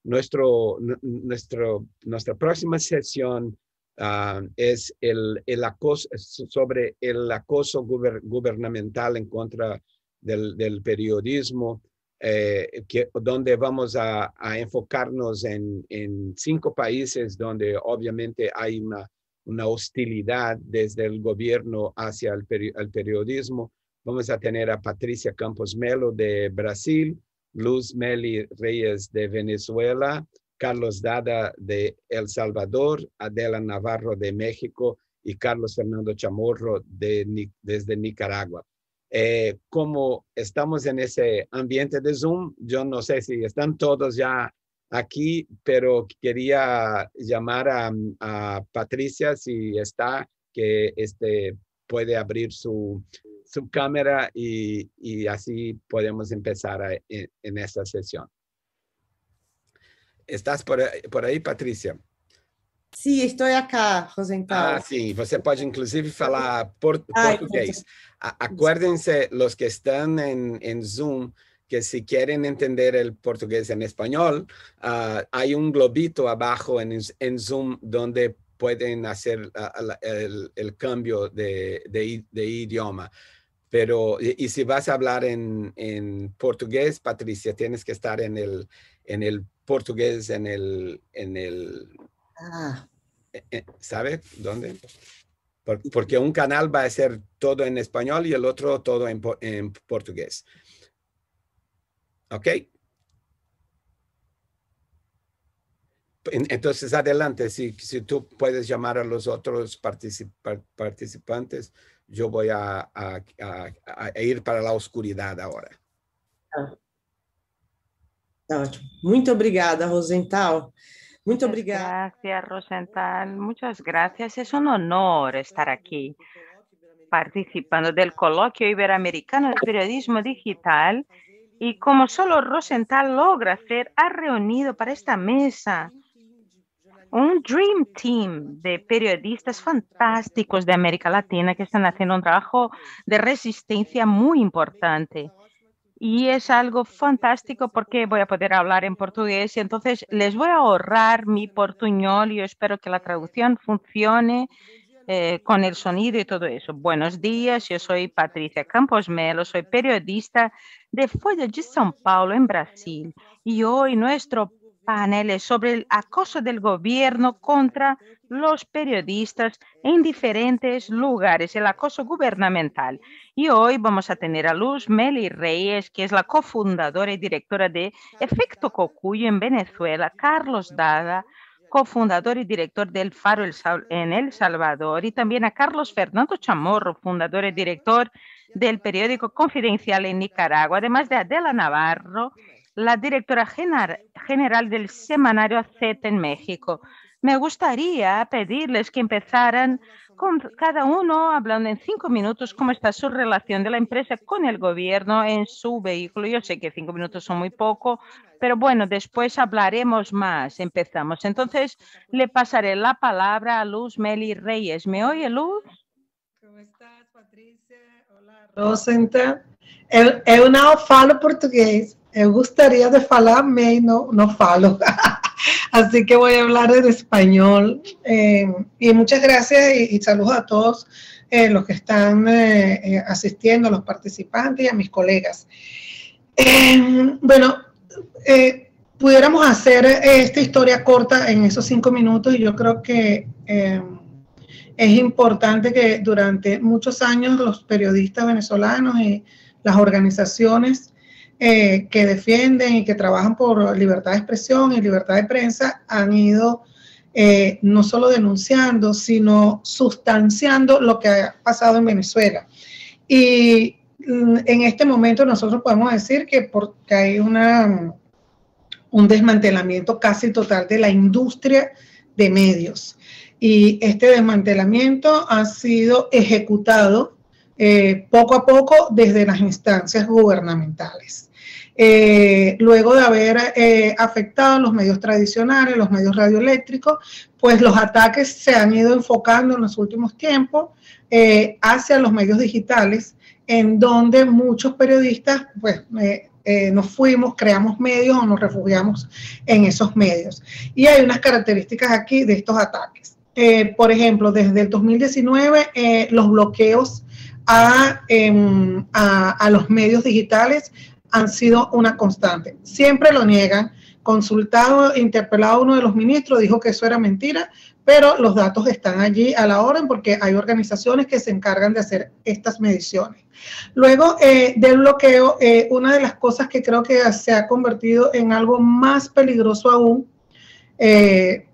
Nuestra próxima sesión es el acoso, sobre el acoso gubernamental en contra del periodismo, donde vamos a enfocarnos en 5 países donde obviamente hay una hostilidad desde el gobierno hacia el periodismo. Vamos a tener a Patricia Campos Melo de Brasil, Luz Meli Reyes de Venezuela, Carlos Dada de El Salvador, Adela Navarro de México y Carlos Fernando Chamorro desde Nicaragua. Como estamos en ese ambiente de Zoom, yo no sé si están todos ya aquí, pero quería llamar a Patricia si está, que puede abrir su cámara y así podemos empezar en esta sesión. ¿Estás por ahí, Patricia? Sim, estou acá, Rosenthal. Sim, você pode inclusive falar português. Acuérdense, los que están en Zoom, que si quieren entender el portugués en español, hay un globito abajo en Zoom donde pueden hacer el cambio de idioma. Pero, y si vas a hablar en portugués, Patricia, tienes que estar en el portugués, ¿sabe dónde? Porque un canal va a ser todo en español y el otro todo en portugués. ¿Ok? Entonces, adelante. Si tú puedes llamar a los otros participantes, yo voy a ir para la oscuridad ahora. Tá ótimo. Muito obrigada, Rosenthal. Muito obrigada. Gracias, Rosenthal. Muchas gracias. Es un honor estar aquí participando del Coloquio Iberoamericano de Periodismo Digital. Y como solo Rosenthal logra hacer, ha reunido para esta mesa un Dream Team de periodistas fantásticos de América Latina que están haciendo un trabajo de resistencia muy importante. Y es algo fantástico porque voy a poder hablar en portugués y entonces les voy a ahorrar mi portuñol y yo espero que la traducción funcione con el sonido y todo eso. Buenos días, yo soy Patricia Campos Melo, soy periodista de Folha de São Paulo en Brasil y hoy nuestro panel es sobre el acoso del gobierno contra los periodistas en diferentes lugares, el acoso gubernamental. Y hoy vamos a tener a Luz Meli Reyes, que es la cofundadora y directora de Efecto Cocuyo en Venezuela, Carlos Dada, cofundador y director del Faro en El Salvador, y también a Carlos Fernando Chamorro, fundador y director del periódico Confidencial en Nicaragua, además de Adela Navarro, la directora general del semanario Z en México. Me gustaría pedirles que empezaran con cada uno hablando en 5 minutos cómo está su relación de la empresa con el gobierno en su vehículo. Yo sé que 5 minutos son muy poco, pero bueno, después hablaremos más. Empezamos. Entonces, le pasaré la palabra a Luz Meli Reyes. ¿Me oye, Luz? ¿Cómo estás, Patricia? Hola, Rosenthal. Eu não falo portugués. Eu gostaria de falar, mas no falo. Así que voy a hablar en español. Y muchas gracias y saludos a todos los que están asistiendo, a los participantes y a mis colegas. Bueno, pudiéramos hacer esta historia corta en esos 5 minutos y yo creo que es importante que durante muchos años los periodistas venezolanos y las organizaciones que defienden y que trabajan por libertad de expresión y libertad de prensa han ido no solo denunciando, sino sustanciando lo que ha pasado en Venezuela. Y en este momento nosotros podemos decir que porque hay un desmantelamiento casi total de la industria de medios. Y este desmantelamiento ha sido ejecutado poco a poco desde las instancias gubernamentales. Luego de haber afectado los medios tradicionales, los medios radioeléctricos, pues los ataques se han ido enfocando en los últimos tiempos hacia los medios digitales, en donde muchos periodistas pues, nos fuimos, creamos medios o nos refugiamos en esos medios. Y hay unas características aquí de estos ataques. Por ejemplo, desde el 2019, los bloqueos a los medios digitales han sido una constante. Siempre lo niegan. Consultado, interpelado uno de los ministros, dijo que eso era mentira, pero los datos están allí a la orden porque hay organizaciones que se encargan de hacer estas mediciones. Luego del bloqueo, una de las cosas que creo que se ha convertido en algo más peligroso aún, en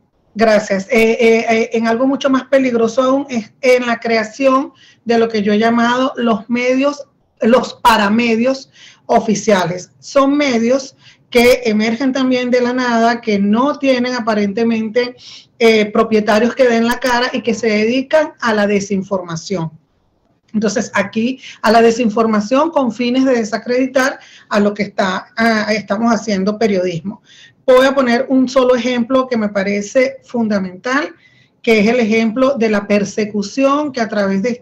algo mucho más peligroso aún es en la creación de lo que yo he llamado los medios, los paramedios oficiales. Son medios que emergen también de la nada, que no tienen aparentemente propietarios que den la cara y que se dedican a la desinformación. Entonces, aquí a la desinformación con fines de desacreditar a lo que estamos haciendo periodismo. Voy a poner un solo ejemplo que me parece fundamental, que es el ejemplo de la persecución que a través de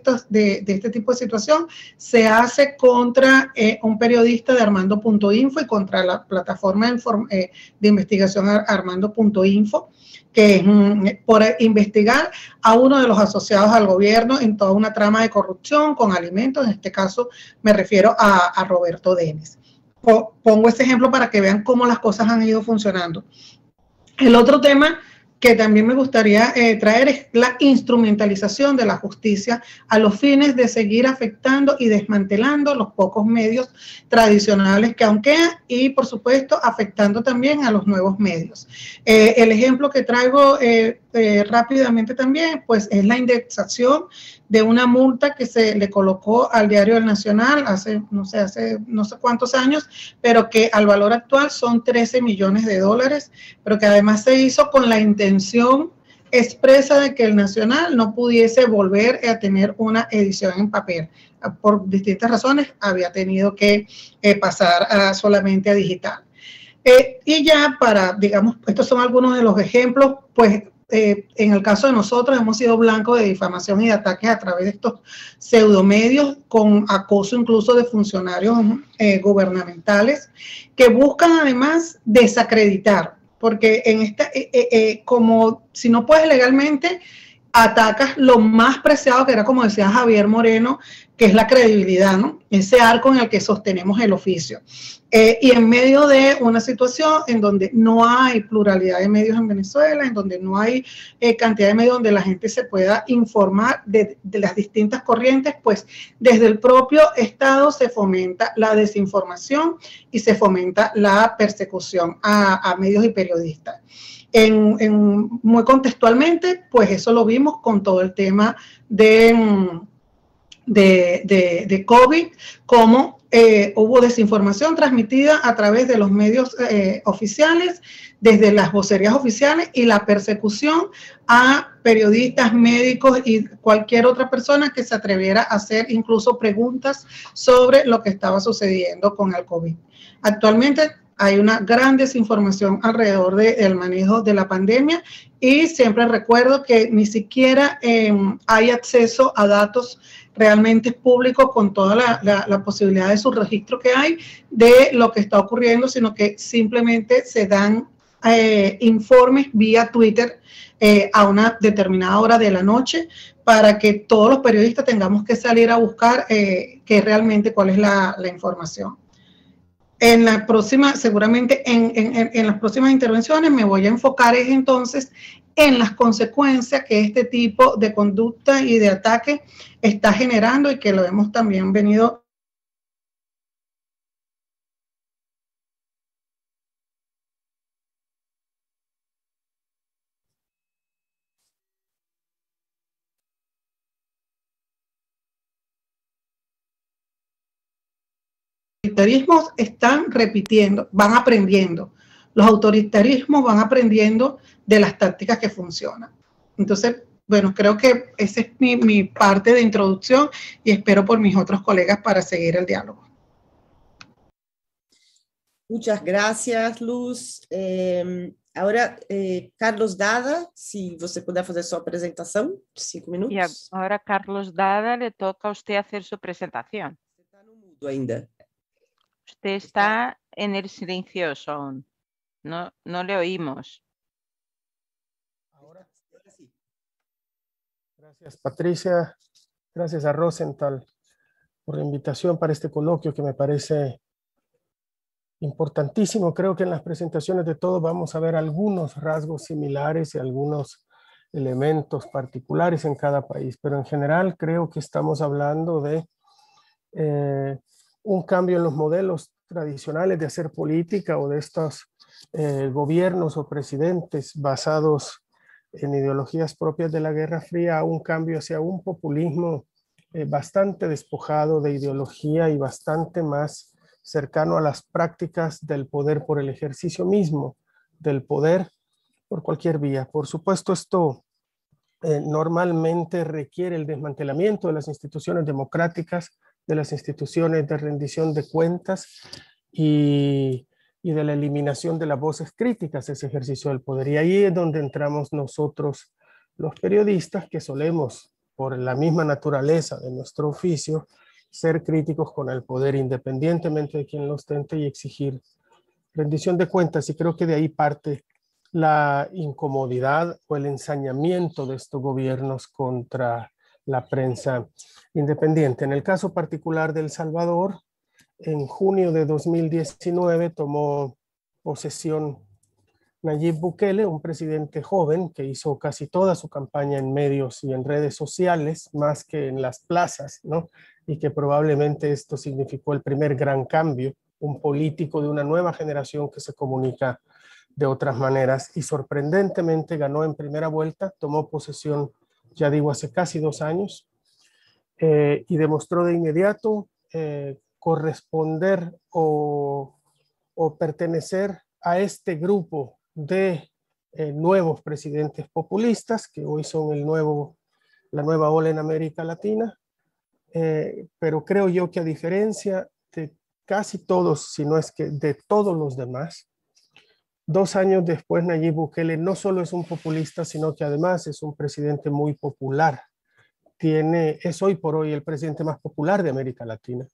este tipo de situación se hace contra un periodista de Armando.info y contra la plataforma de investigación Armando.info, que es por investigar a uno de los asociados al gobierno en toda una trama de corrupción con alimentos. En este caso me refiero a Roberto Denis. Pongo este ejemplo para que vean cómo las cosas han ido funcionando. El otro tema que también me gustaría traer es la instrumentalización de la justicia a los fines de seguir afectando y desmantelando los pocos medios tradicionales que aún quedan y, por supuesto, afectando también a los nuevos medios. El ejemplo que traigo rápidamente también, pues, es la indexación de una multa que se le colocó al Diario del Nacional hace no sé cuántos años, pero que al valor actual son 13 millones de dólares, pero que además se hizo con la intención expresa de que el Nacional no pudiese volver a tener una edición en papel. Por distintas razones había tenido que pasar solamente a digital. Y ya para, digamos, estos son algunos de los ejemplos, pues, en el caso de nosotros hemos sido blancos de difamación y de ataques a través de estos pseudomedios con acoso incluso de funcionarios gubernamentales que buscan además desacreditar, porque en como si no puedes legalmente, atacas lo más preciado que era, como decía Javier Moreno, que es la credibilidad, ¿no? Ese arco en el que sostenemos el oficio. Y en medio de una situación en donde no hay pluralidad de medios en Venezuela, en donde no hay cantidad de medios donde la gente se pueda informar de las distintas corrientes, pues desde el propio Estado se fomenta la desinformación y se fomenta la persecución a medios y periodistas. Muy contextualmente, pues eso lo vimos con todo el tema de COVID, como hubo desinformación transmitida a través de los medios oficiales, desde las vocerías oficiales y la persecución a periodistas, médicos y cualquier otra persona que se atreviera a hacer incluso preguntas sobre lo que estaba sucediendo con el COVID. Actualmente hay una gran desinformación alrededor del manejo de la pandemia y siempre recuerdo que ni siquiera hay acceso a datos realmente públicos con toda la posibilidad de subregistro que hay de lo que está ocurriendo, sino que simplemente se dan informes vía Twitter a una determinada hora de la noche para que todos los periodistas tengamos que salir a buscar realmente cuál es la información. En la próxima, seguramente en las próximas intervenciones me voy a enfocar entonces en las consecuencias que este tipo de conducta y de ataque está generando y que lo hemos también venido autoritarismos están repitiendo, van aprendiendo. Los autoritarismos van aprendiendo de las tácticas que funcionan. Entonces, bueno, creo que esa es mi parte de introducción y espero por mis otros colegas para seguir el diálogo. Muchas gracias, Luz. Agora, Carlos Dada, se você puder fazer sua apresentação, 5 minutos. E agora, Carlos Dada, le toca a usted hacer su presentación. Você está no mudo ainda. Usted está en el silencioso aún. No le oímos. Ahora sí. Gracias, Patricia. Gracias a Rosenthal por la invitación para este coloquio que me parece importantísimo. Creo que en las presentaciones de todos vamos a ver algunos rasgos similares y algunos elementos particulares en cada país, pero en general creo que estamos hablando de un cambio en los modelos tradicionales de hacer política o de estos gobiernos o presidentes basados en ideologías propias de la Guerra Fría, a un cambio hacia un populismo bastante despojado de ideología y bastante más cercano a las prácticas del poder por el ejercicio mismo, del poder por cualquier vía. Por supuesto, esto normalmente requiere el desmantelamiento de las instituciones democráticas, de las instituciones de rendición de cuentas y de la eliminación de las voces críticas a ese ejercicio del poder. Y ahí es donde entramos nosotros, los periodistas, que solemos, por la misma naturaleza de nuestro oficio, ser críticos con el poder independientemente de quien lo ostente y exigir rendición de cuentas. Y creo que de ahí parte la incomodidad o el ensañamiento de estos gobiernos contra la prensa independiente. En el caso particular de El Salvador, en junio de 2019 tomó posesión Nayib Bukele, un presidente joven que hizo casi toda su campaña en medios y en redes sociales, más que en las plazas, ¿no? Y que probablemente esto significó el primer gran cambio, un político de una nueva generación que se comunica de otras maneras, y sorprendentemente ganó en primera vuelta, tomó posesión, ya digo, hace casi 2 años, y demostró de inmediato corresponder o pertenecer a este grupo de nuevos presidentes populistas que hoy son la nueva ola en América Latina, pero creo yo que a diferencia de casi todos, si no es que de todos los demás, 2 años después Nayib Bukele no solo es un populista, sino que además es un presidente muy popular. Es hoy por hoy el presidente más popular de América Latina.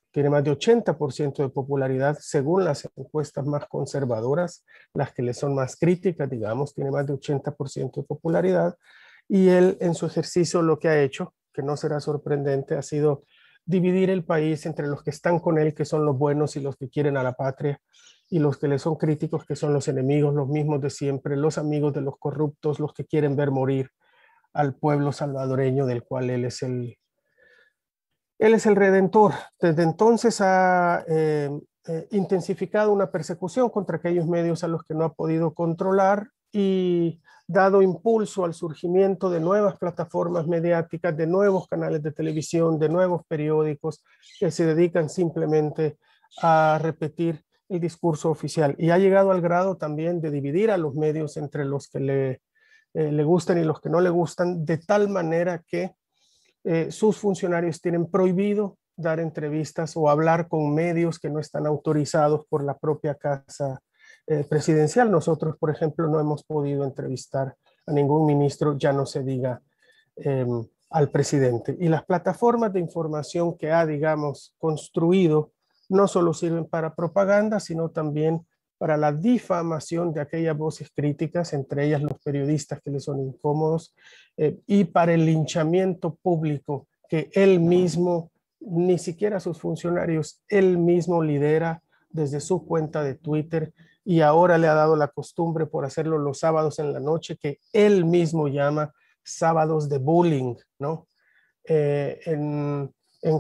Tiene más de 80% de popularidad según las encuestas más conservadoras, las que le son más críticas, digamos, tiene más de 80% de popularidad. Y él en su ejercicio lo que ha hecho, que no será sorprendente, ha sido dividir el país entre los que están con él, que son los buenos y los que quieren a la patria, y los que le son críticos, que son los enemigos, los mismos de siempre, los amigos de los corruptos, los que quieren ver morir al pueblo salvadoreño del cual él es el redentor. Desde entonces ha intensificado una persecución contra aquellos medios a los que no ha podido controlar y dado impulso al surgimiento de nuevas plataformas mediáticas, de nuevos canales de televisión, de nuevos periódicos que se dedican simplemente a repetir el discurso oficial. Y ha llegado al grado también de dividir a los medios entre los que le gustan y los que no le gustan, de tal manera que sus funcionarios tienen prohibido dar entrevistas o hablar con medios que no están autorizados por la propia casa presidencial. Nosotros, por ejemplo, no hemos podido entrevistar a ningún ministro, ya no se diga al presidente. Y las plataformas de información que ha, digamos, construido no solo sirven para propaganda, sino también para la difamación de aquellas voces críticas, entre ellas los periodistas que le son incómodos, y para el linchamiento público que él mismo, ni siquiera sus funcionarios, él mismo lidera desde su cuenta de Twitter, y ahora le ha dado la costumbre por hacerlo los sábados en la noche, que él mismo llama sábados de bullying, ¿no? En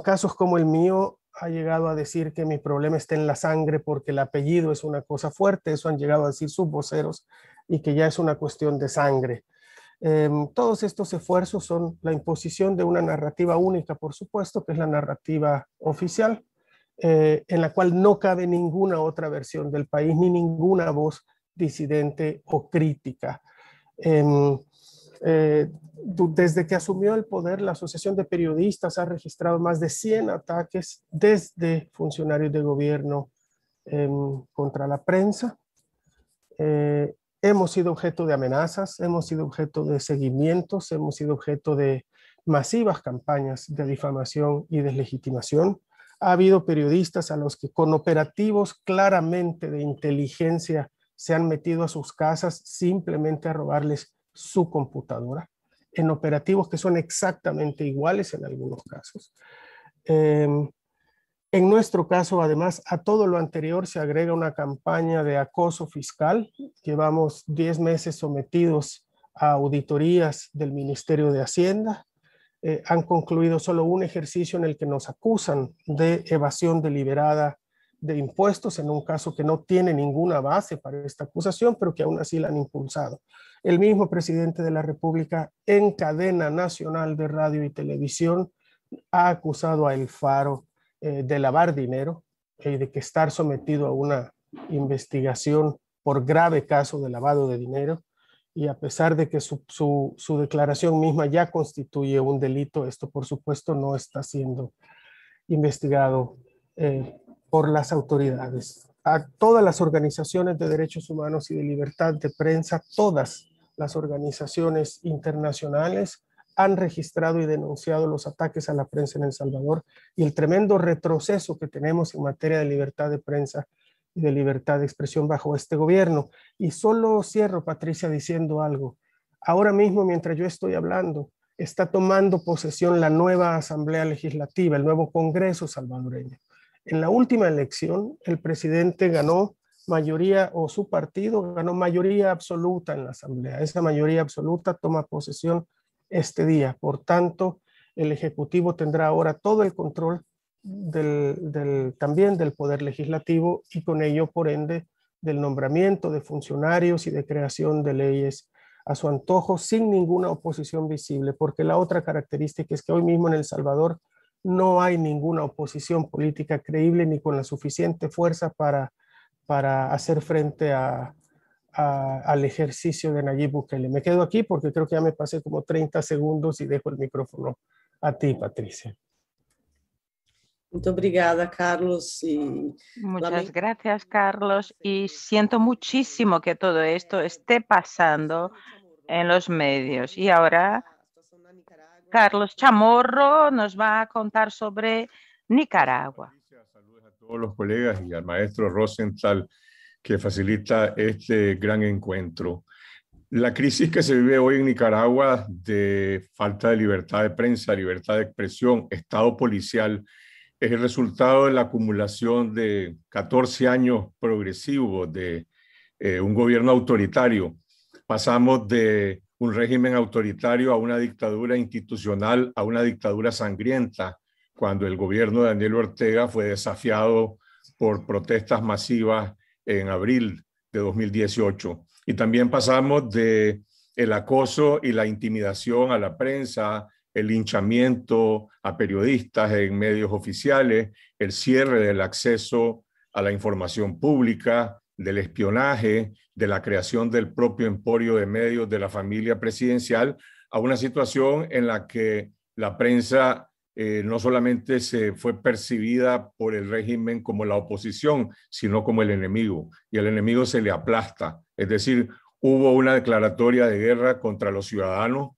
casos como el mío, ha llegado a decir que mi problema está en la sangre porque el apellido es una cosa fuerte, eso han llegado a decir sus voceros, y que ya es una cuestión de sangre. Todos estos esfuerzos son la imposición de una narrativa única, por supuesto, que es la narrativa oficial, en la cual no cabe ninguna otra versión del país, ni ninguna voz disidente o crítica. Desde que asumió el poder, la Asociación de Periodistas ha registrado más de 100 ataques desde funcionarios de gobierno contra la prensa. Hemos sido objeto de amenazas, hemos sido objeto de seguimientos, hemos sido objeto de masivas campañas de difamación y deslegitimación. Ha habido periodistas a los que con operativos claramente de inteligencia se han metido a sus casas simplemente a robarles su computadora, en operativos que son exactamente iguales en algunos casos. En nuestro caso, además, a todo lo anterior se agrega una campaña de acoso fiscal. Llevamos 10 meses sometidos a auditorías del Ministerio de Hacienda. Han concluido solo un ejercicio en el que nos acusan de evasión deliberada de impuestos, en un caso que no tiene ninguna base para esta acusación, pero que aún así la han impulsado. El mismo presidente de la República, en cadena nacional de radio y televisión, ha acusado a El Faro de lavar dinero y de que estar sometido a una investigación por grave caso de lavado de dinero. Y a pesar de que su declaración misma ya constituye un delito, esto por supuesto no está siendo investigado por las autoridades. A todas las organizaciones de derechos humanos y de libertad de prensa, todas las organizaciones internacionales han registrado y denunciado los ataques a la prensa en El Salvador y el tremendo retroceso que tenemos en materia de libertad de prensa y de libertad de expresión bajo este gobierno. Y solo cierro, Patricia, diciendo algo. Ahora mismo, mientras yo estoy hablando, está tomando posesión la nueva Asamblea Legislativa, el nuevo Congreso salvadoreño. En la última elección, el presidente ganó mayoría, o su partido ganó mayoría absoluta en la Asamblea. Esa mayoría absoluta toma posesión este día. Por tanto, el Ejecutivo tendrá ahora todo el control también del Poder Legislativo y con ello, por ende, del nombramiento de funcionarios y de creación de leyes a su antojo sin ninguna oposición visible, porque la otra característica es que hoy mismo en El Salvador no hay ninguna oposición política creíble ni con la suficiente fuerza para hacer frente al ejercicio de Nayib Bukele. Me quedo aquí porque creo que ya me pasé como 30 segundos y dejo el micrófono a ti, Patricia. Muito obrigada, Carlos. Muchas gracias, Carlos. Y siento muchísimo que todo esto esté pasando en los medios. Y ahora Carlos Chamorro nos va a contar sobre Nicaragua. Saludos a todos los colegas y al maestro Rosenthal que facilita este gran encuentro. La crisis que se vive hoy en Nicaragua de falta de libertad de prensa, libertad de expresión, estado policial, es el resultado de la acumulación de 14 años progresivos de un gobierno autoritario. Pasamos de un régimen autoritario a una dictadura institucional, a una dictadura sangrienta, cuando el gobierno de Daniel Ortega fue desafiado por protestas masivas en abril de 2018. Y también pasamos de el acoso y la intimidación a la prensa, el linchamiento a periodistas en medios oficiales, el cierre del acceso a la información pública, del espionaje, de la creación del propio emporio de medios de la familia presidencial, a una situación en la que la prensa no solamente se fue percibida por el régimen como la oposición, sino como el enemigo, y el enemigo se le aplasta. Es decir, hubo una declaratoria de guerra contra los ciudadanos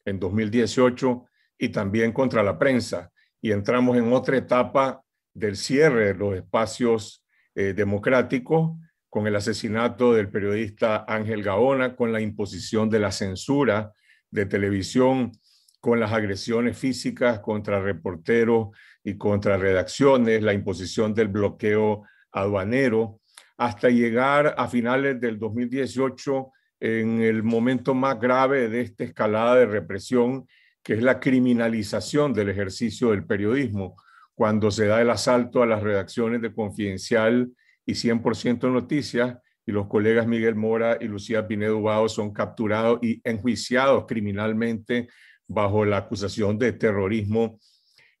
en 2018 y también contra la prensa, y entramos en otra etapa del cierre de los espacios democráticos con el asesinato del periodista Ángel Gaona, con la imposición de la censura de televisión, con las agresiones físicas contra reporteros y contra redacciones, la imposición del bloqueo aduanero, hasta llegar a finales del 2018 en el momento más grave de esta escalada de represión, que es la criminalización del ejercicio del periodismo, cuando se da el asalto a las redacciones de Confidencial y 100% Noticias, y los colegas Miguel Mora y Lucía Pinedo Ubao son capturados y enjuiciados criminalmente bajo la acusación de terrorismo,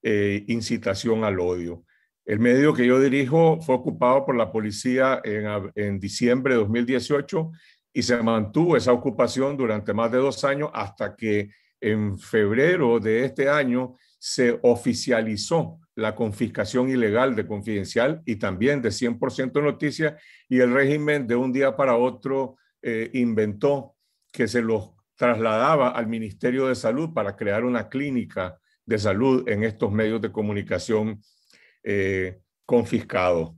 incitación al odio. El medio que yo dirijo fue ocupado por la policía en diciembre de 2018 y se mantuvo esa ocupación durante más de 2 años hasta que en febrero de este año se oficializó la confiscación ilegal de Confidencial y también de 100% Noticias, y el régimen de un día para otro inventó que se los trasladaba al Ministerio de Salud para crear una clínica de salud en estos medios de comunicación confiscados.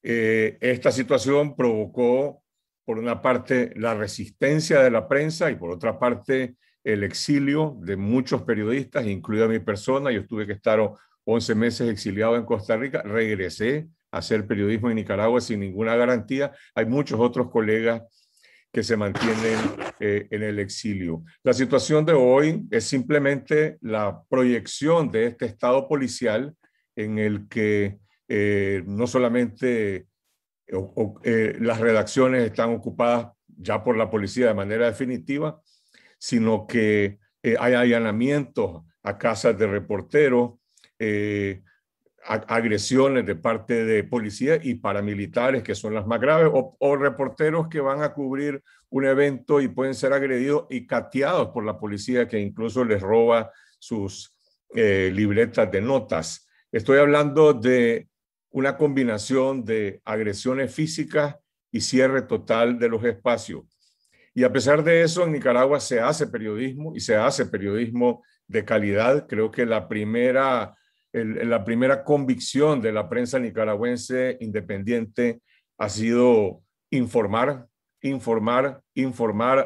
Esta situación provocó, por una parte, la resistencia de la prensa y por otra parte, el exilio de muchos periodistas, incluida mi persona. Yo tuve que estar 11 meses exiliado en Costa Rica. Regresé a hacer periodismo en Nicaragua sin ninguna garantía. Hay muchos otros colegas que se mantienen en el exilio. La situación de hoy es simplemente la proyección de este estado policial en el que no solamente las redacciones están ocupadas ya por la policía de manera definitiva, sino que hay allanamientos a casas de reporteros, agresiones de parte de policía y paramilitares, que son las más graves, o reporteros que van a cubrir un evento y pueden ser agredidos y cateados por la policía, que incluso les roba sus libretas de notas. Estoy hablando de una combinación de agresiones físicas y cierre total de los espacios. Y a pesar de eso, en Nicaragua se hace periodismo y se hace periodismo de calidad. Creo que la primera convicción de la prensa nicaragüense independiente ha sido informar,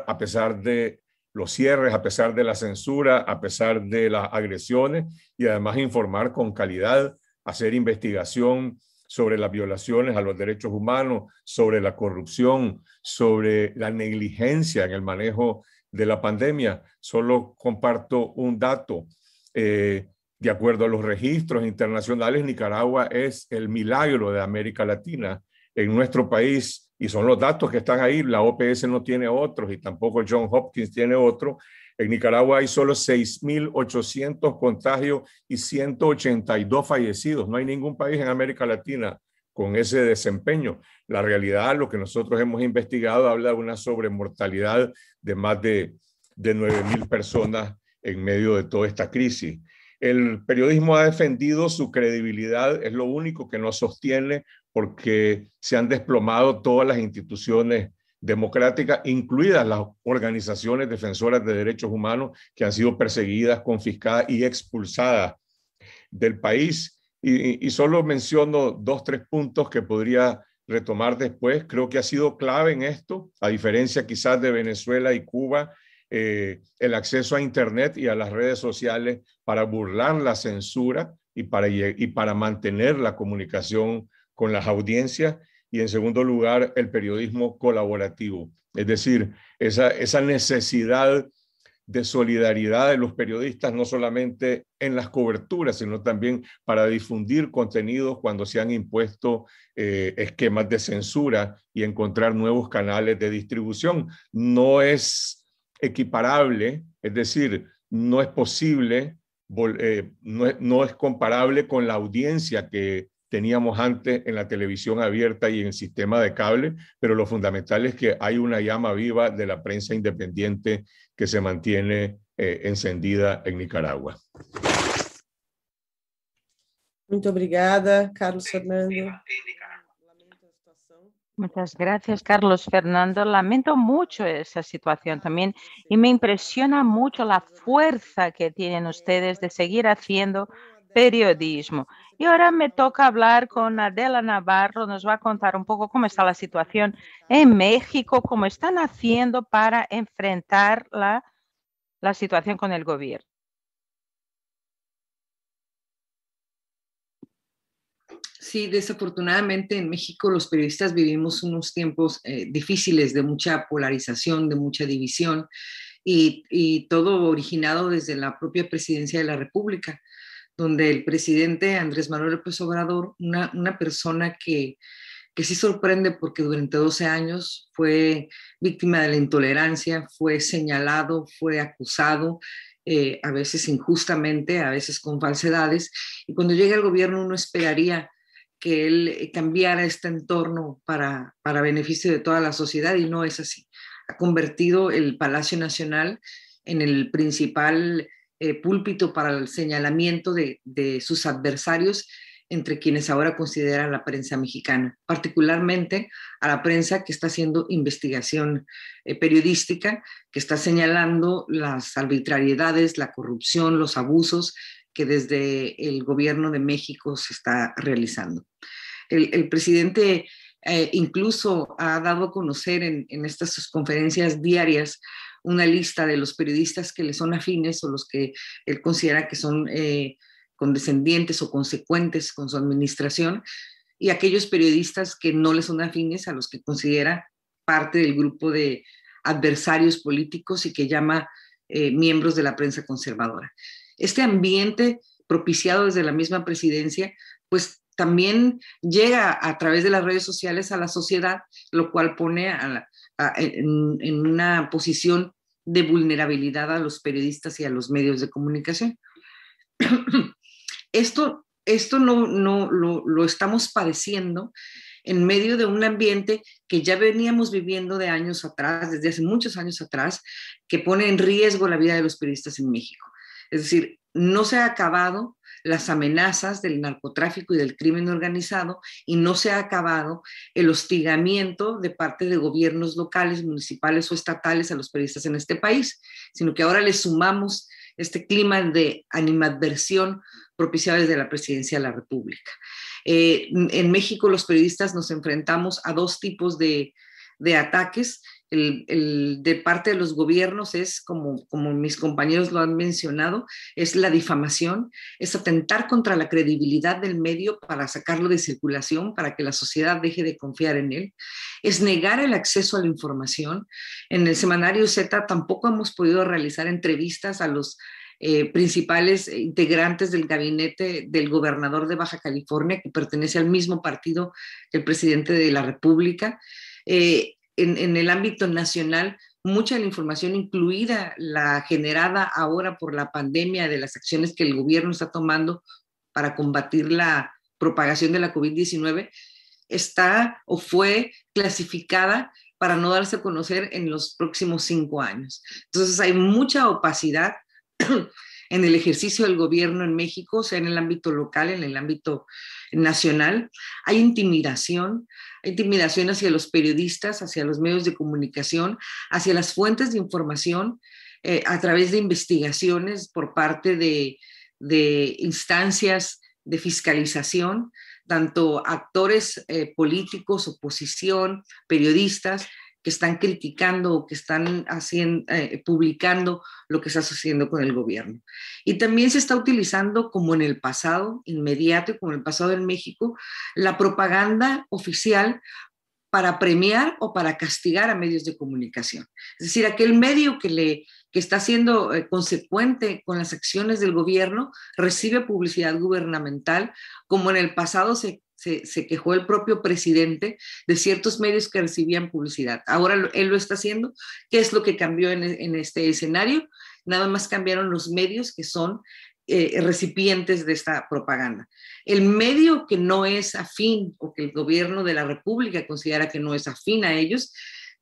a pesar de los cierres, a pesar de la censura, a pesar de las agresiones, y además informar con calidad, hacer investigación sobre las violaciones a los derechos humanos, sobre la corrupción, sobre la negligencia en el manejo de la pandemia. Solo comparto un dato. De acuerdo a los registros internacionales, Nicaragua es el milagro de América Latina. En nuestro país, y son los datos que están ahí, la OPS no tiene otros y tampoco Johns Hopkins tiene otro. En Nicaragua hay solo 6.800 contagios y 182 fallecidos. No hay ningún país en América Latina con ese desempeño. La realidad, lo que nosotros hemos investigado, habla de una sobremortalidad de más de 9.000 personas en medio de toda esta crisis. El periodismo ha defendido su credibilidad, es lo único que nos sostiene, porque se han desplomado todas las instituciones democráticas, incluidas las organizaciones defensoras de derechos humanos, que han sido perseguidas, confiscadas y expulsadas del país. Y solo menciono 2 o 3 puntos que podría retomar después. Creo que ha sido clave en esto, a diferencia quizás de Venezuela y Cuba, el acceso a Internet y a las redes sociales para burlar la censura y para mantener la comunicación con las audiencias. Y en segundo lugar, el periodismo colaborativo, es decir, esa necesidad de solidaridad de los periodistas, no solamente en las coberturas, sino también para difundir contenidos cuando se han impuesto esquemas de censura y encontrar nuevos canales de distribución. No es equiparable, es decir, no es posible, no es comparable con la audiencia que teníamos antes en la televisión abierta y en el sistema de cable, pero lo fundamental es que hay una llama viva de la prensa independiente que se mantiene encendida en Nicaragua. Muito obrigada, Carlos Fernando. Muchas gracias, Carlos Fernando. Lamento mucho esa situación también y me impresiona mucho la fuerza que tienen ustedes de seguir haciendo periodismo. Y ahora me toca hablar con Adela Navarro, nos va a contar un poco cómo está la situación en México, cómo están haciendo para enfrentar la situación con el gobierno. Sí, desafortunadamente en México los periodistas vivimos unos tiempos difíciles de mucha polarización, de mucha división y todo originado desde la propia presidencia de la República, donde el presidente Andrés Manuel López Obrador, una persona que sí sorprende porque durante 12 años fue víctima de la intolerancia, fue señalado, fue acusado, a veces injustamente, a veces con falsedades, y cuando llega al gobierno uno esperaría que él cambiara este entorno para beneficio de toda la sociedad, y no es así. Ha convertido el Palacio Nacional en el principal púlpito para el señalamiento de sus adversarios, entre quienes ahora consideran la prensa mexicana, particularmente a la prensa que está haciendo investigación periodística, que está señalando las arbitrariedades, la corrupción, los abusos que desde el gobierno de México se está realizando. El presidente incluso ha dado a conocer en estas sus conferencias diarias una lista de los periodistas que le son afines o los que él considera que son condescendientes o consecuentes con su administración, y aquellos periodistas que no le son afines, a los que considera parte del grupo de adversarios políticos y que llama miembros de la prensa conservadora. Este ambiente propiciado desde la misma presidencia, pues también llega a través de las redes sociales a la sociedad, lo cual pone en una posición de vulnerabilidad a los periodistas y a los medios de comunicación. Esto lo estamos padeciendo en medio de un ambiente que ya veníamos viviendo de años atrás, desde hace muchos años atrás, que pone en riesgo la vida de los periodistas en México. Es decir, no se ha acabado las amenazas del narcotráfico y del crimen organizado, y no se ha acabado el hostigamiento de parte de gobiernos locales, municipales o estatales a los periodistas en este país, sino que ahora le sumamos este clima de animadversión propiciado desde la Presidencia de la República. En México los periodistas nos enfrentamos a dos tipos de ataques. El de parte de los gobiernos es, como mis compañeros lo han mencionado, es la difamación, es atentar contra la credibilidad del medio para sacarlo de circulación, para que la sociedad deje de confiar en él, es negar el acceso a la información. En el semanario Z tampoco hemos podido realizar entrevistas a los principales integrantes del gabinete del gobernador de Baja California, que pertenece al mismo partido que el presidente de la República. En el ámbito nacional, mucha de la información, incluida la generada ahora por la pandemia, de las acciones que el gobierno está tomando para combatir la propagación de la COVID-19, está o fue clasificada para no darse a conocer en los próximos 5 años. Entonces hay mucha opacidad en el ejercicio del gobierno en México, sea en el ámbito local, en el ámbito nacional. Hay intimidación hacia los periodistas, hacia los medios de comunicación, hacia las fuentes de información, a través de investigaciones por parte de instancias de fiscalización, tanto actores políticos, oposición, periodistas, que están criticando o que están publicando lo que está sucediendo con el gobierno. Y también se está utilizando, como en el pasado inmediato y como en el pasado en México, la propaganda oficial para premiar o para castigar a medios de comunicación. Es decir, aquel medio que está siendo consecuente con las acciones del gobierno recibe publicidad gubernamental, como en el pasado se quejó el propio presidente de ciertos medios que recibían publicidad. Ahora él lo está haciendo. ¿Qué es lo que cambió en este escenario? Nada más cambiaron los medios que son recipientes de esta propaganda. El medio que no es afín, o que el gobierno de la República considera que no es afín a ellos,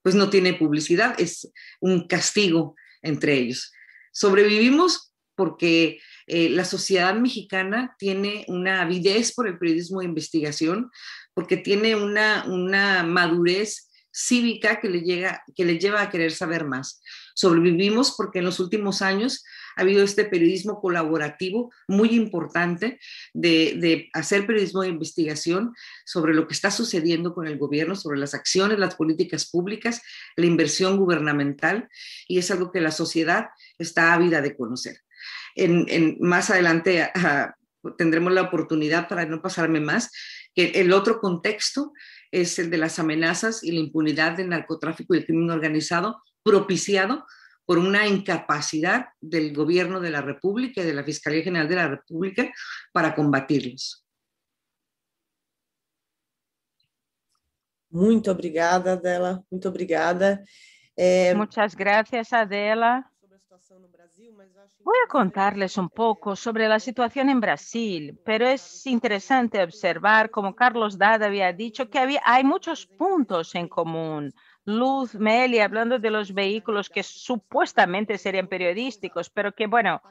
pues no tiene publicidad, es un castigo entre ellos. Sobrevivimos porque la sociedad mexicana tiene una avidez por el periodismo de investigación, porque tiene una madurez cívica que le lleva a querer saber más. Sobrevivimos porque en los últimos años ha habido este periodismo colaborativo muy importante de hacer periodismo de investigación sobre lo que está sucediendo con el gobierno, sobre las acciones, las políticas públicas, la inversión gubernamental, y es algo que la sociedad está ávida de conocer. Más adelante tendremos la oportunidad, para no pasarme más, que el otro contexto es el de las amenazas y la impunidad del narcotráfico y el crimen organizado, propiciado por una incapacidad del gobierno de la República y de la Fiscalía General de la República para combatirlos. Muito obrigada, Adela. Muito obrigada. Muchas gracias, Adela. Voy a contarles un poco sobre la situación en Brasil, pero es interesante observar, como Carlos Dada había dicho, que hay muchos puntos en común. Luz, Meli, hablando de los vehículos que supuestamente serían periodísticos, pero que, bueno,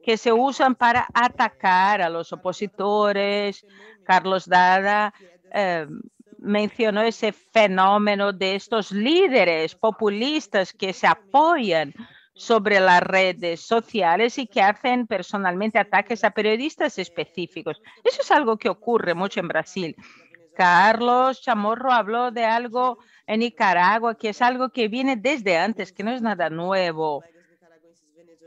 que se usan para atacar a los opositores. Carlos Dada mencionó ese fenómeno de estos líderes populistas que se apoyan sobre las redes sociales y que hacen personalmente ataques a periodistas específicos. Eso es algo que ocurre mucho en Brasil. Carlos Chamorro habló de algo en Nicaragua, que es algo que viene desde antes, que no es nada nuevo.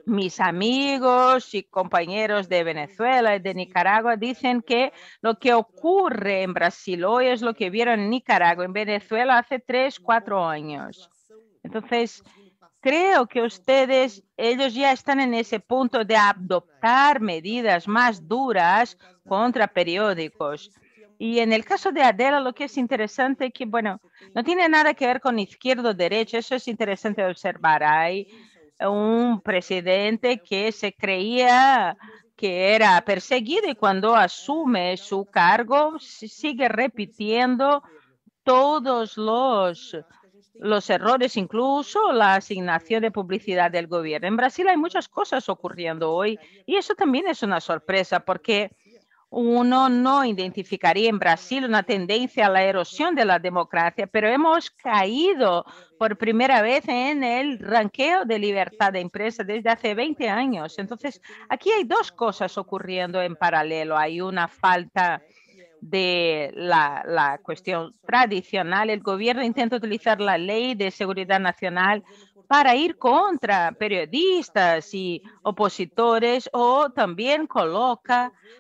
Mis amigos y compañeros de Venezuela y de Nicaragua dicen que lo que ocurre en Brasil hoy es lo que vieron en Nicaragua, en Venezuela hace 3, 4 años. Entonces, creo que ellos ya están en ese punto de adoptar medidas más duras contra periódicos. Y en el caso de Adela, lo que es interesante es que, bueno, no tiene nada que ver con izquierda o derecha, eso es interesante observar. Hay un presidente que se creía que era perseguido y cuando asume su cargo sigue repitiendo todos los errores, incluso la asignación de publicidad del gobierno. En Brasil hay muchas cosas ocurriendo hoy y eso también es una sorpresa porque uno no identificaría en Brasil una tendencia a la erosión de la democracia, pero hemos caído por primera vez en el ranqueo de libertad de empresa desde hace 20 años. Entonces, aquí hay dos cosas ocurriendo en paralelo. Hay una falta de la cuestión tradicional. El gobierno intenta utilizar la ley de seguridad nacional para ir contra periodistas y opositores o también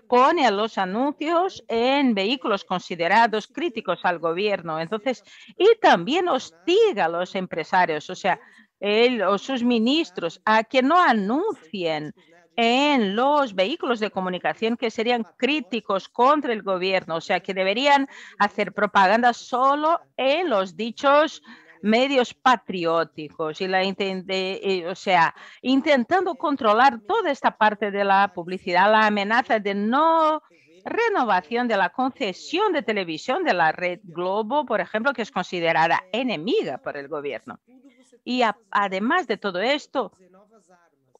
pone a los anuncios en vehículos considerados críticos al gobierno. Entonces, y también hostiga a los empresarios, o sea, él o sus ministros a que no anuncien en los vehículos de comunicación que serían críticos contra el gobierno, o sea, que deberían hacer propaganda solo en los dichos medios patrióticos o sea, intentando controlar toda esta parte de la publicidad, la amenaza de no renovación de la concesión de televisión de la red Globo, por ejemplo, que es considerada enemiga por el gobierno. Y además de todo esto,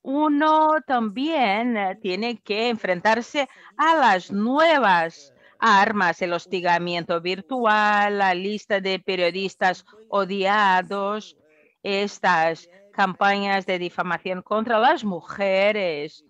uno también tiene que enfrentarse a las nuevas armas, el hostigamiento virtual, la lista de periodistas odiados, estas campañas de difamación contra las mujeres,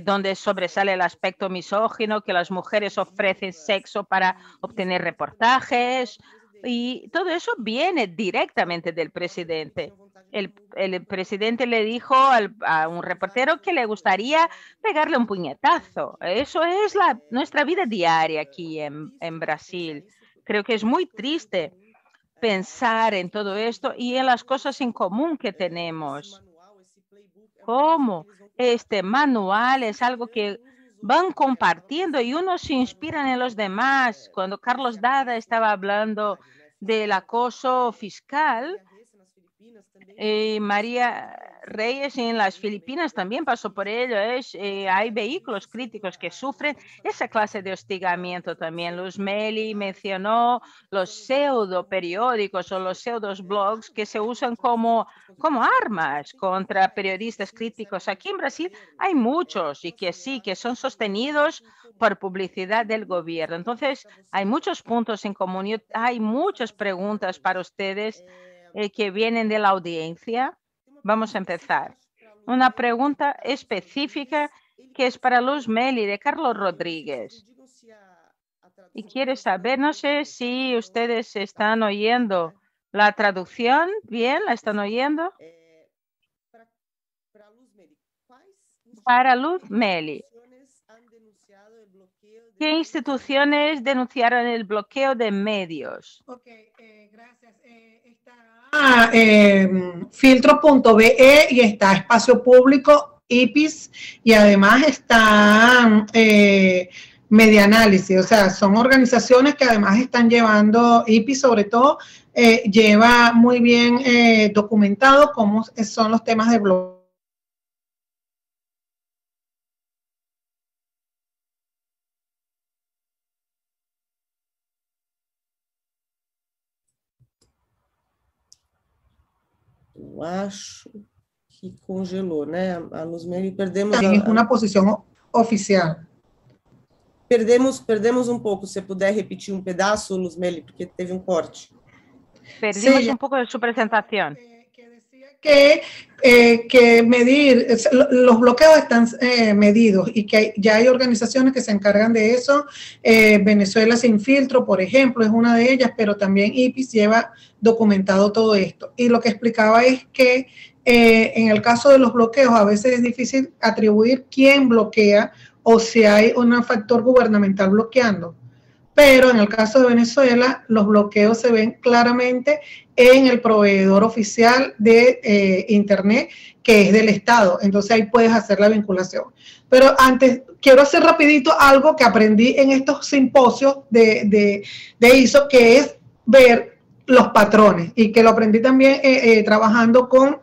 donde sobresale el aspecto misógino, que las mujeres ofrecen sexo para obtener reportajes, y todo eso viene directamente del presidente. El presidente le dijo a un reportero que le gustaría pegarle un puñetazo. Eso es nuestra vida diaria aquí en Brasil. Creo que es muy triste pensar en todo esto y en las cosas en común que tenemos. Como este manual es algo que van compartiendo y uno se inspira en los demás. Cuando Carlos Dada estaba hablando del acoso fiscal, María Reyes en las Filipinas también pasó por ello. Hay vehículos críticos que sufren esa clase de hostigamiento también. Luz Meli mencionó los pseudo periódicos o los pseudos blogs que se usan como armas contra periodistas críticos. Aquí en Brasil hay muchos y que sí, que son sostenidos por publicidad del gobierno. Entonces, hay muchos puntos en común. Hay muchas preguntas para ustedes que vienen de la audiencia. Vamos a empezar. Una pregunta específica que es para Luz Meli, de Carlos Rodríguez. Y quiere saber, no sé si ustedes están oyendo la traducción. ¿Bien? ¿La están oyendo? Para Luz Meli. ¿Qué instituciones denunciaron el bloqueo de medios? Gracias. Está filtro.be y está Espacio Público, IPIS, y además está Medianálisis. O sea, son organizaciones que además están llevando, IPIS sobre todo, lleva muy bien documentado cómo son los temas de bloqueo. Acho que congelou, né? A Luz Meli, perdemos uma posição oficial. Perdemos um pouco. Se puder repetir um pedaço, Luz Meli, porque teve um corte. Perdimos un poco de su presentación. que medir, los bloqueos están medidos y que ya hay organizaciones que se encargan de eso. Venezuela Sin Filtro, por ejemplo, es una de ellas, pero también IPIS lleva documentado todo esto. Y lo que explicaba es que en el caso de los bloqueos a veces es difícil atribuir quién bloquea o si hay un factor gubernamental bloqueando. Pero en el caso de Venezuela, los bloqueos se ven claramente en el proveedor oficial de Internet, que es del Estado. Entonces ahí puedes hacer la vinculación. Pero antes, quiero hacer rapidito algo que aprendí en estos simposios de ISO, que es ver los patrones, y que lo aprendí también trabajando con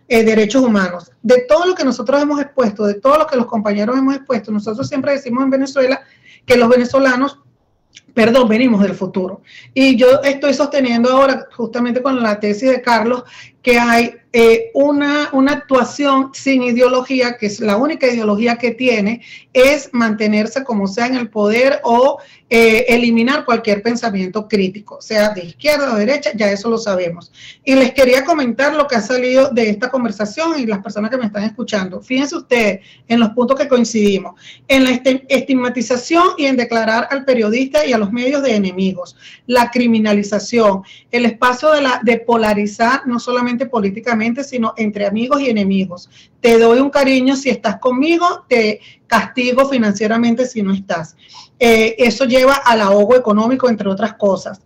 derechos humanos. De todo lo que nosotros hemos expuesto, de todo lo que los compañeros hemos expuesto, nosotros siempre decimos en Venezuela que los venezolanos venimos del futuro. Y yo estoy sosteniendo ahora, justamente con la tesis de Carlos, que hay una actuación sin ideología, que es la única ideología que tiene, es mantenerse como sea en el poder o eliminar cualquier pensamiento crítico, sea de izquierda o derecha, ya eso lo sabemos. Y les quería comentar lo que ha salido de esta conversación y las personas que me están escuchando. Fíjense ustedes en los puntos que coincidimos, en la estigmatización y en declarar al periodista y a los medios de enemigos, la criminalización, el espacio de polarizar, no solamente políticamente, sino entre amigos y enemigos. Te doy un cariño si estás conmigo, te castigo financieramente si no estás. Eso lleva al ahogo económico, entre otras cosas.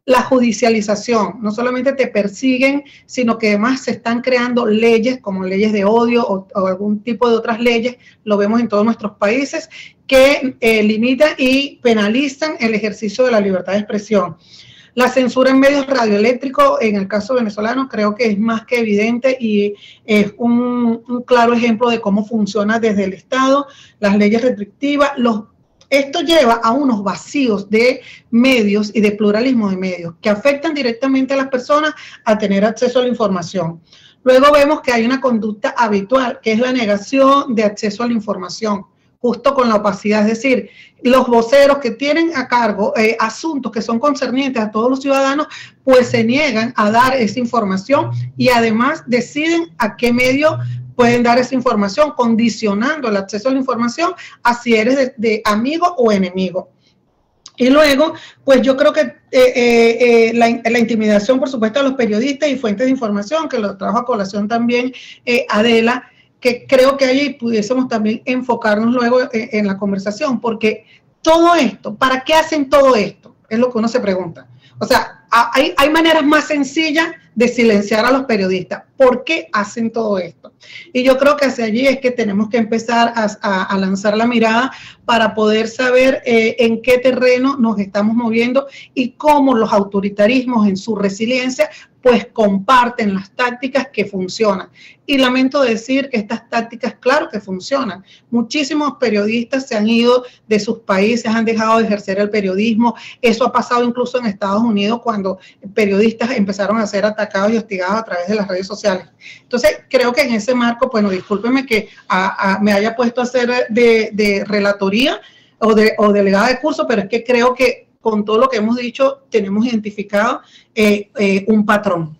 La judicialización, no solamente te persiguen, sino que además se están creando leyes como leyes de odio o algún tipo de otras leyes, lo vemos en todos nuestros países, que limitan y penalizan el ejercicio de la libertad de expresión. La censura en medios radioeléctricos, en el caso venezolano, creo que es más que evidente y es un claro ejemplo de cómo funciona desde el Estado, las leyes restrictivas. Esto lleva a unos vacíos de medios y de pluralismo de medios que afectan directamente a las personas a tener acceso a la información. Luego vemos que hay una conducta habitual, que es la negación de acceso a la información, justo con la opacidad, es decir, los voceros que tienen a cargo asuntos que son concernientes a todos los ciudadanos, pues se niegan a dar esa información y además deciden a qué medio pueden dar esa información, condicionando el acceso a la información a si eres de amigo o enemigo. Y luego, pues yo creo que la intimidación, por supuesto, a los periodistas y fuentes de información, que lo trajo a colación también Adela, que creo que ahí pudiésemos también enfocarnos luego en la conversación, porque todo esto, ¿para qué hacen todo esto? Es lo que uno se pregunta. O sea, hay maneras más sencillas de silenciar a los periodistas. ¿Por qué hacen todo esto? Y yo creo que hacia allí es que tenemos que empezar a lanzar la mirada para poder saber en qué terreno nos estamos moviendo y cómo los autoritarismos en su resiliencia pues comparten las tácticas que funcionan. Y lamento decir que estas tácticas, claro que funcionan. Muchísimos periodistas se han ido de sus países, han dejado de ejercer el periodismo. Eso ha pasado incluso en Estados Unidos cuando periodistas empezaron a ser atacados y hostigados a través de las redes sociales. Entonces, creo que en ese marco, bueno, discúlpeme que me haya puesto a hacer de relatoría o delegada de curso, pero es que creo que con todo lo que hemos dicho, tenemos identificado um patrão.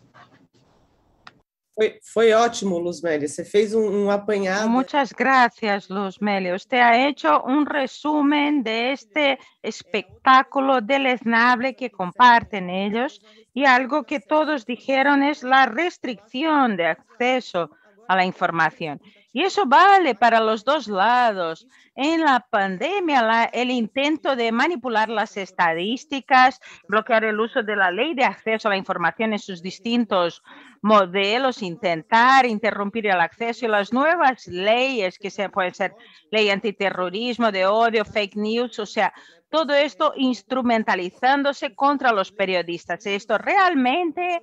Foi ótimo, Luzmeli. Você fez apanhado. Muchas gracias, Luzmeli. Usted ha hecho un resumen de este espectáculo deleznable que comparten ellos y algo que todos dijeron es la restricción de acceso a la información. Y eso vale para los dos lados. En la pandemia, el intento de manipular las estadísticas, bloquear el uso de la ley de acceso a la información en sus distintos modelos, intentar interrumpir el acceso y las nuevas leyes que pueden ser ley antiterrorismo, de odio, fake news, o sea, todo esto instrumentalizándose contra los periodistas. Esto realmente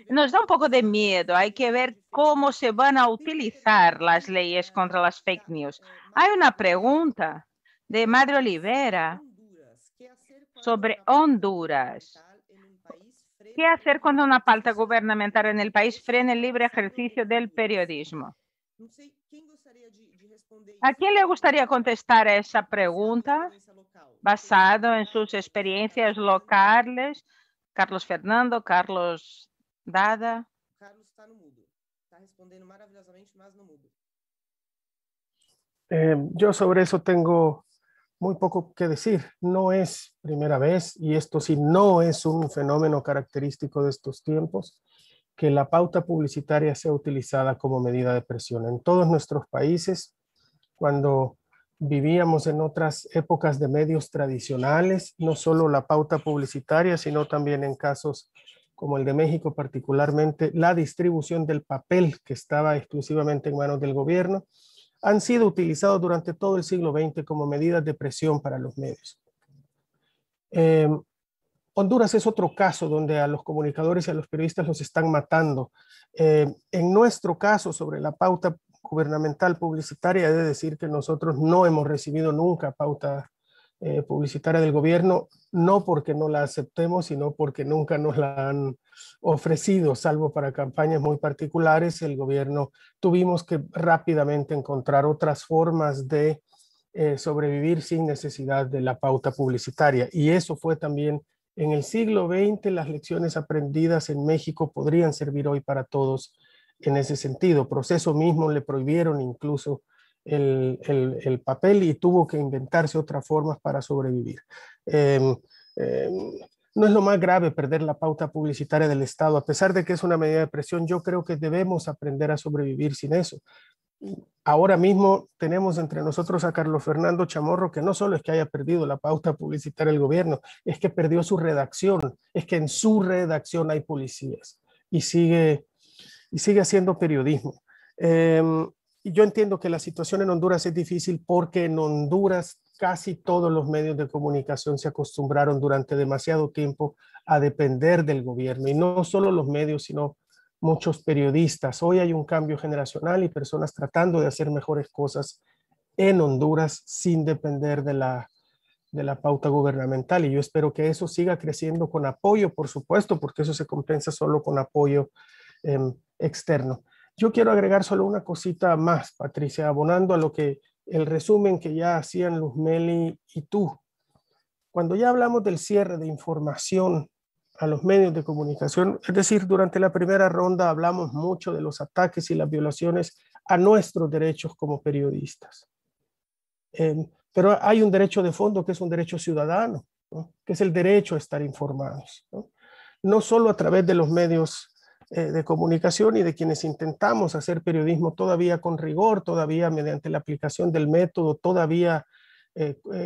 nos da un poco de miedo. Hay que ver cómo se van a utilizar las leyes contra las fake news. Hay una pregunta de Madre Olivera sobre Honduras. ¿Qué hacer cuando una falta gubernamental en el país frena el libre ejercicio del periodismo? ¿A quién le gustaría contestar a esa pregunta basado en sus experiencias locales? Carlos Fernando, Carlos Dada. Yo sobre eso tengo muy poco que decir. No es primera vez, y esto sí no es un fenómeno característico de estos tiempos, que la pauta publicitaria sea utilizada como medida de presión. En todos nuestros países, cuando vivíamos en otras épocas de medios tradicionales, no solo la pauta publicitaria, sino también en casos como el de México particularmente, la distribución del papel que estaba exclusivamente en manos del gobierno, han sido utilizados durante todo el siglo XX como medidas de presión para los medios. Honduras es otro caso donde a los comunicadores y a los periodistas los están matando. En nuestro caso, sobre la pauta gubernamental publicitaria, he de decir que nosotros no hemos recibido nunca pauta publicitaria del gobierno, no porque no la aceptemos, sino porque nunca nos la han ofrecido, salvo para campañas muy particulares. El gobierno tuvimos que rápidamente encontrar otras formas de sobrevivir sin necesidad de la pauta publicitaria, y eso fue también en el siglo XX. Las lecciones aprendidas en México podrían servir hoy para todos en ese sentido. Proceso mismo le prohibieron incluso el papel y tuvo que inventarse otras formas para sobrevivir. No es lo más grave perder la pauta publicitaria del Estado, a pesar de que es una medida de presión. Yo creo que debemos aprender a sobrevivir sin eso. Ahora mismo tenemos entre nosotros a Carlos Fernando Chamorro, que no solo es que haya perdido la pauta publicitaria del gobierno, es que perdió su redacción, es que en su redacción hay policías y sigue haciendo periodismo. Y yo entiendo que la situación en Honduras es difícil porque en Honduras casi todos los medios de comunicación se acostumbraron durante demasiado tiempo a depender del gobierno, y no solo los medios, sino muchos periodistas. Hoy hay un cambio generacional y personas tratando de hacer mejores cosas en Honduras sin depender de la pauta gubernamental, y yo espero que eso siga creciendo con apoyo, por supuesto, porque eso se compensa solo con apoyo externo. Yo quiero agregar solo una cosita más, Patricia, abonando a lo que el resumen que ya hacían Luzmeli y tú. Cuando ya hablamos del cierre de información a los medios de comunicación, es decir, durante la primera ronda hablamos mucho de los ataques y las violaciones a nuestros derechos como periodistas. Pero hay un derecho de fondo que es un derecho ciudadano, ¿no? Que es el derecho a estar informados, ¿no? No solo a través de los medios de comunicación y de quienes intentamos hacer periodismo todavía con rigor, todavía mediante la aplicación del método, todavía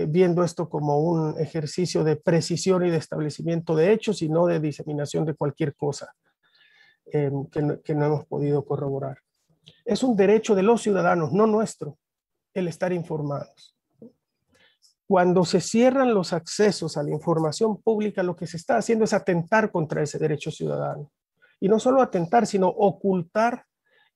viendo esto como un ejercicio de precisión y de establecimiento de hechos y no de diseminación de cualquier cosa que no hemos podido corroborar. Es un derecho de los ciudadanos, no nuestro, el estar informados. Cuando se cierran los accesos a la información pública, lo que se está haciendo es atentar contra ese derecho ciudadano. Y no solo atentar, sino ocultar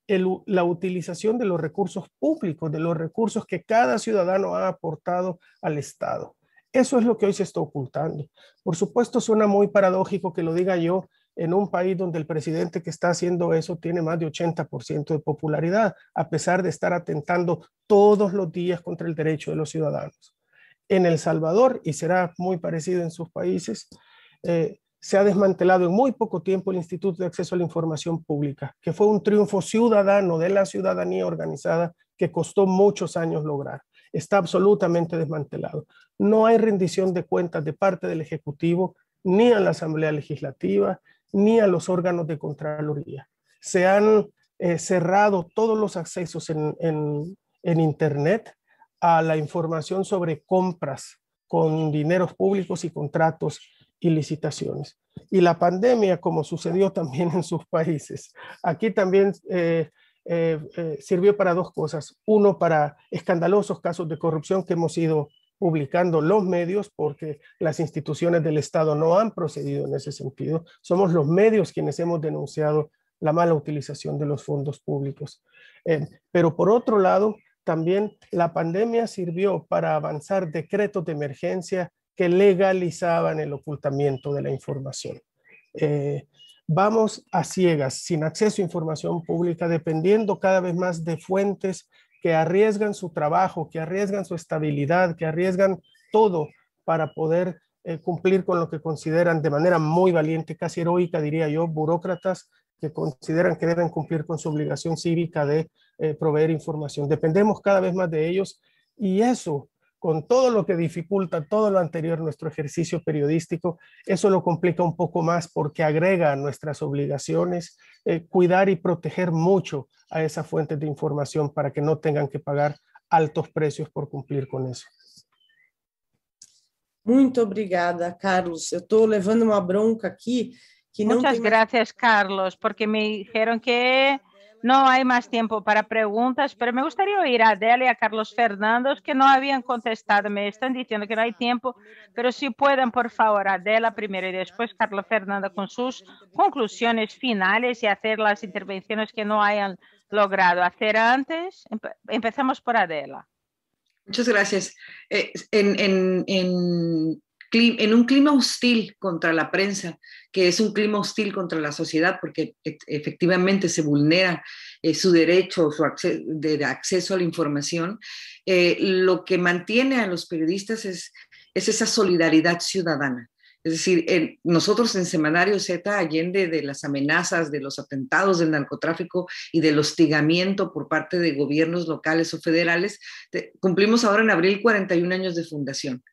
la utilización de los recursos públicos, de los recursos que cada ciudadano ha aportado al Estado. Eso es lo que hoy se está ocultando. Por supuesto, suena muy paradójico que lo diga yo en un país donde el presidente que está haciendo eso tiene más de 80% de popularidad, a pesar de estar atentando todos los días contra el derecho de los ciudadanos. En El Salvador, y será muy parecido en sus países, se ha desmantelado en muy poco tiempo el Instituto de Acceso a la Información Pública, que fue un triunfo ciudadano de la ciudadanía organizada que costó muchos años lograr. Está absolutamente desmantelado. No hay rendición de cuentas de parte del Ejecutivo, ni a la Asamblea Legislativa, ni a los órganos de Contraloría. Se han cerrado todos los accesos en Internet a la información sobre compras con dineros públicos y contratos y licitaciones. Y la pandemia, como sucedió también en sus países, aquí también sirvió para dos cosas. Uno, para escandalosos casos de corrupción que hemos ido publicando los medios, porque las instituciones del Estado no han procedido en ese sentido. Somos los medios quienes hemos denunciado la mala utilización de los fondos públicos. Pero por otro lado, también la pandemia sirvió para avanzar decretos de emergencia que legalizaban el ocultamiento de la información. Vamos a ciegas, sin acceso a información pública, dependiendo cada vez más de fuentes que arriesgan su trabajo, que arriesgan su estabilidad, que arriesgan todo para poder cumplir con lo que consideran de manera muy valiente, casi heroica, diría yo, burócratas que consideran que deben cumplir con su obligación cívica de proveer información. Dependemos cada vez más de ellos y eso, con todo lo que dificulta todo lo anterior, nuestro ejercicio periodístico, eso lo complica un poco más porque agrega a nuestras obligaciones cuidar y proteger mucho a esa fuente de información para que no tengan que pagar altos precios por cumplir con eso. Muito obrigada, Carlos. Eu estou levando uma bronca aqui que não Muchas tem mais... gracias, Carlos, porque me dijeron que no hay más tiempo para preguntas, pero me gustaría oír a Adela y a Carlos Fernando, que no habían contestado. Me están diciendo que no hay tiempo, pero si pueden, por favor, Adela primero y después Carlos Fernando con sus conclusiones finales y hacer las intervenciones que no hayan logrado hacer antes. Empezamos por Adela. Muchas gracias. En un clima hostil contra la prensa, que es un clima hostil contra la sociedad, porque efectivamente se vulnera su derecho de acceso a la información, lo que mantiene a los periodistas es esa solidaridad ciudadana. Es decir, nosotros en Semanario Z, allende de las amenazas, de los atentados del narcotráfico y del hostigamiento por parte de gobiernos locales o federales, cumplimos ahora en abril 41 años de fundación.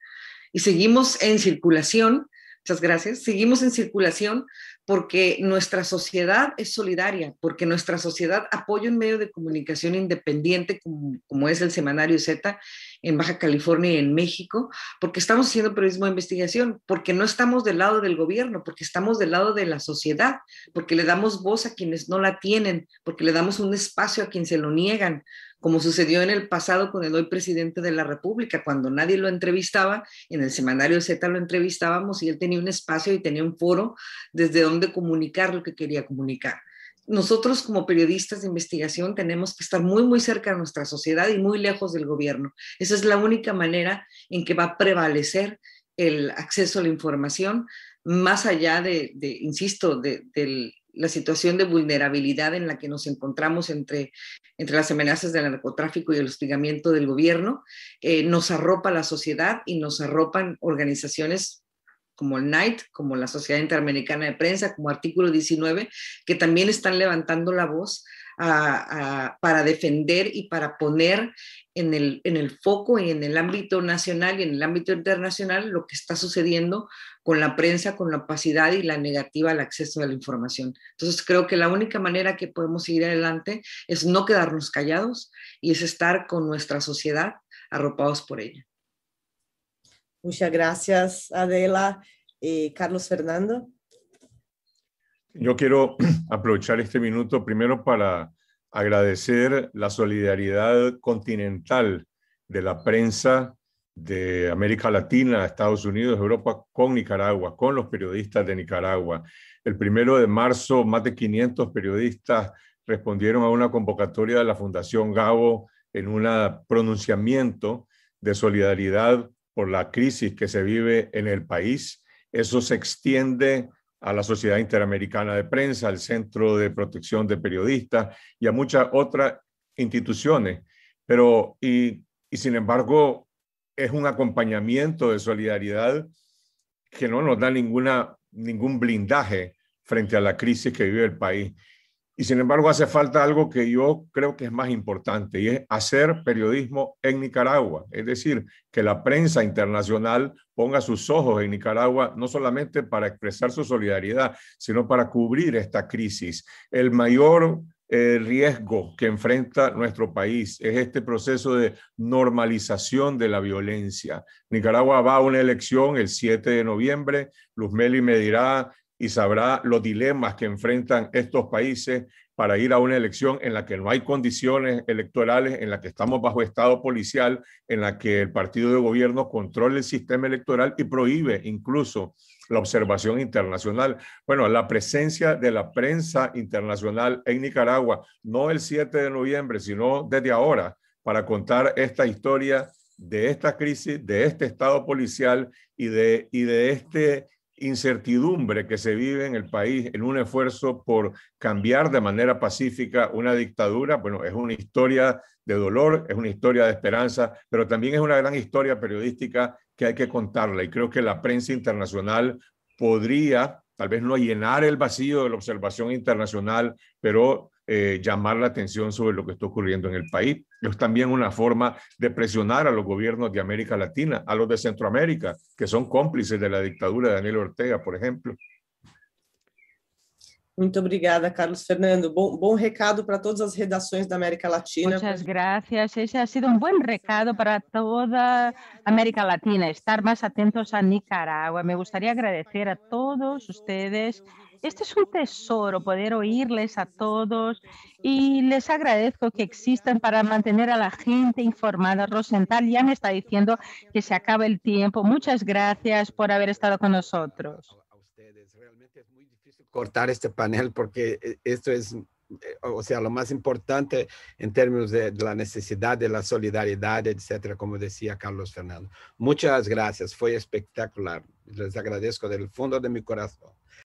Y seguimos en circulación, muchas gracias, seguimos en circulación porque nuestra sociedad es solidaria, porque nuestra sociedad apoya un medio de comunicación independiente como es el Semanario Z en Baja California y en México, porque estamos haciendo periodismo de investigación, porque no estamos del lado del gobierno, porque estamos del lado de la sociedad, porque le damos voz a quienes no la tienen, porque le damos un espacio a quienes se lo niegan, como sucedió en el pasado con el hoy presidente de la República, cuando nadie lo entrevistaba, en el Semanario Z lo entrevistábamos y él tenía un espacio y tenía un foro desde donde comunicar lo que quería comunicar. Nosotros como periodistas de investigación tenemos que estar muy, muy cerca de nuestra sociedad y muy lejos del gobierno. Esa es la única manera en que va a prevalecer el acceso a la información, más allá insisto, de la situación de vulnerabilidad en la que nos encontramos entre las amenazas del narcotráfico y el hostigamiento del gobierno. Nos arropa la sociedad y nos arropan organizaciones como el NIGHT, como la Sociedad Interamericana de Prensa, como Artículo 19, que también están levantando la voz para defender y para poner en el foco y en el ámbito nacional y en el ámbito internacional lo que está sucediendo con la prensa, con la opacidad y la negativa al acceso a la información. Entonces creo que la única manera que podemos seguir adelante es no quedarnos callados y es estar con nuestra sociedad arropados por ella. Muchas gracias, Adela. Carlos Fernando. Yo quiero aprovechar este minuto primero para agradecer la solidaridad continental de la prensa de América Latina, Estados Unidos, Europa, con Nicaragua, con los periodistas de Nicaragua. El 1 de marzo, más de 500 periodistas respondieron a una convocatoria de la Fundación Gabo en un pronunciamiento de solidaridad por la crisis que se vive en el país. Eso se extiende a la Sociedad Interamericana de Prensa, al Centro de Protección de Periodistas y a muchas otras instituciones. Y sin embargo, es un acompañamiento de solidaridad que no nos da ningún blindaje frente a la crisis que vive el país. Y sin embargo, hace falta algo que yo creo que es más importante, y es hacer periodismo en Nicaragua. Es decir, que la prensa internacional ponga sus ojos en Nicaragua, no solamente para expresar su solidaridad, sino para cubrir esta crisis. El mayor riesgo que enfrenta nuestro país es este proceso de normalización de la violencia. Nicaragua va a una elección el 7 de noviembre. Luz Meli me dirá y sabrá los dilemas que enfrentan estos países para ir a una elección en la que no hay condiciones electorales, en la que estamos bajo estado policial, en la que el partido de gobierno controla el sistema electoral y prohíbe incluso la observación internacional. Bueno, la presencia de la prensa internacional en Nicaragua, no el 7 de noviembre, sino desde ahora, para contar esta historia de esta crisis, de este estado policial y de esta incertidumbre que se vive en el país en un esfuerzo por cambiar de manera pacífica una dictadura. Bueno, es una historia de dolor, es una historia de esperanza, pero también es una gran historia periodística que hay que contarla, y creo que la prensa internacional podría tal vez no llenar el vacío de la observación internacional, pero llamar la atención sobre lo que está ocurriendo en el país. Es también una forma de presionar a los gobiernos de América Latina, a los de Centroamérica, que son cómplices de la dictadura de Daniel Ortega, por ejemplo. Muito obrigada, Carlos Fernando. Bom recado para todas as redações da América Latina. Muchas gracias. Ese ha sido un buen recado para toda América Latina, estar más atentos a Nicaragua. Me gustaría agradecer a todos ustedes. Este es un tesoro, poder oírles a todos, y les agradezco que existan para mantener a la gente informada. Rosenthal ya me está diciendo que se acaba el tiempo. Muchas gracias por haber estado con nosotros. Realmente es muy difícil cortar este panel porque esto es, o sea, lo más importante en términos de la necesidad de la solidaridad, etcétera, como decía Carlos Fernando. Muchas gracias, fue espectacular. Les agradezco del fondo de mi corazón.